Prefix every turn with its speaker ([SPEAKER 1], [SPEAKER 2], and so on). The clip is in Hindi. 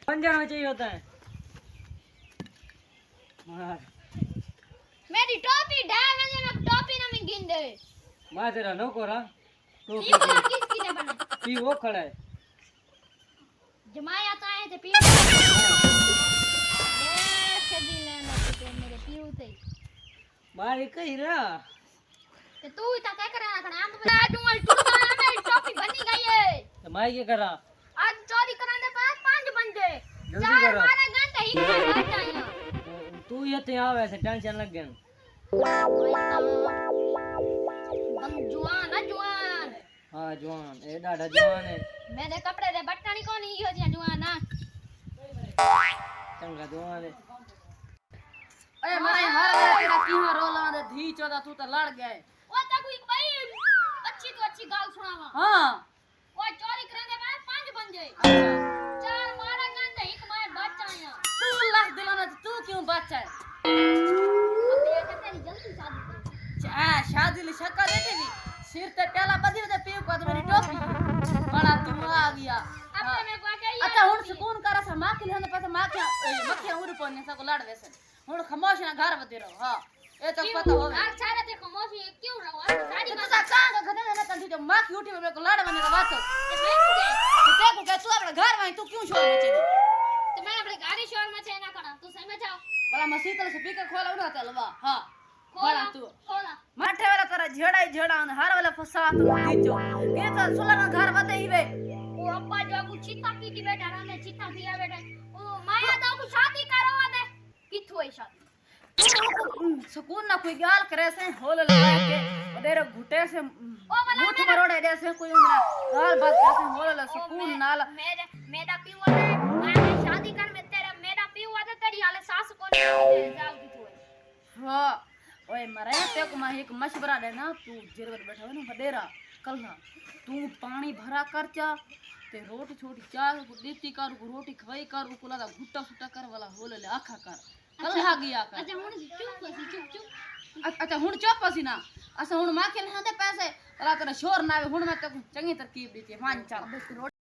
[SPEAKER 1] पंजर में चाहिए होता है मार
[SPEAKER 2] मेरी टोपी ढाई बजे ना टोपी ना में गिन दे
[SPEAKER 1] मार तेरा नौकर टोपी
[SPEAKER 2] ये वो किसकी ने बना
[SPEAKER 1] पी वो खड़ा है
[SPEAKER 2] जमाया आता है तो पी ये सदी लेना तो मेरे पीऊ थे
[SPEAKER 1] मार कही रहा
[SPEAKER 2] तो तू इतना क्या करना खड़ा हम बता दूंगा टूटा मेरी टोपी बनी गई है
[SPEAKER 1] तो मैं क्या करा
[SPEAKER 2] आज चोरी कराने पास 5 बंदे
[SPEAKER 1] जल्दी
[SPEAKER 2] चार
[SPEAKER 1] करो।
[SPEAKER 2] मारा घंटा ही में बैठ आया
[SPEAKER 1] तू ये ते आवे ऐसे टेंशन लग गया
[SPEAKER 2] बम जुआन है जुआन
[SPEAKER 1] हाँ जवान ए डाढ़ा जवान है
[SPEAKER 2] मेरे कपड़े दे बटनी को नहीं हो जिया जुआन ना
[SPEAKER 1] चंगा जवान है
[SPEAKER 3] ए मारे हर तेरा कीहा रोला दे धी चोदा तू तो लड़ गए
[SPEAKER 2] ओ ता कोई भाई अच्छी तो अच्छी गाल सुनावा
[SPEAKER 3] हां
[SPEAKER 2] ओ चोरी कराने पास 5 बंदे
[SPEAKER 3] अच्छा
[SPEAKER 2] चार मारा घंटा एक में बैठ आया
[SPEAKER 3] तू लाख दिलाना तू क्यों बच्चा है
[SPEAKER 2] अब ये कहते हैं जल्दी शादी
[SPEAKER 3] शादी ले शक्का देते भी सिर ते पहला बदी दे पीऊ को मेरी टोपी बड़ा तू आ गया
[SPEAKER 2] अब तो मैं को गई
[SPEAKER 3] अच्छा हुन सुकून कर सा मां के हने पता मां के मक्खे उर पने सा को लड़ वैसे हुन खामोश ना घर बदे रहो हां ए तो पता हो
[SPEAKER 2] यार सारे ते खामोशी क्यों रहो सारी
[SPEAKER 3] तू सा कांग गधे ने तंदी जो मां की उठी में को लड़ बने का बात तो ते को के तू अपने घर में तू क्यों छोड़ बचे
[SPEAKER 2] तो मैं अपने गाड़ी शोर में छे ना करा तू सही में जाओ
[SPEAKER 3] बड़ा मसीतल से पीकर खोला उना तलवा हां
[SPEAKER 2] खोला
[SPEAKER 3] बड़ा तू
[SPEAKER 2] खोला
[SPEAKER 3] माठे वाला तेरा झेड़ा हर वाला फसा तो दीचो ये तो सुलना घर बते ही वे
[SPEAKER 2] ओ अब्बा जो कुछ चिता की बेटा ने चिता किया बेटा ओ माया तो कुछ शादी करवा दे किथो है शादी
[SPEAKER 3] सुकून ना कोई गाल करे से होल लगा के ओदेर घुटे से घुट मरोड़े दे से कोई उमरा गाल बात करे से होल सुकून नाल
[SPEAKER 2] मेरा पीवा दे मैं शादी कर में तेरा मेरा पीवा दे तेरी हाले सास को नहीं जाओ किथो है
[SPEAKER 3] हां ओए मरे ते को मैं एक मशवरा देना तू जिरवत बैठा हो ना बडेरा कल ना तू पानी भरा कर चा ते रोटी छोटी चार को देती कर रोटी खवाई कर उकुला दा घुट्टा सुट्टा कर वाला होल ले आखा कर कल हा गया कर
[SPEAKER 2] अच्छा हुन चुप
[SPEAKER 3] अच्छा हुन चुप पसी ना अच्छा हुन मां के ना दे पैसे तला तेरा शोर ना आवे हुन मैं तो चंगी तरकीब दी थी 5 4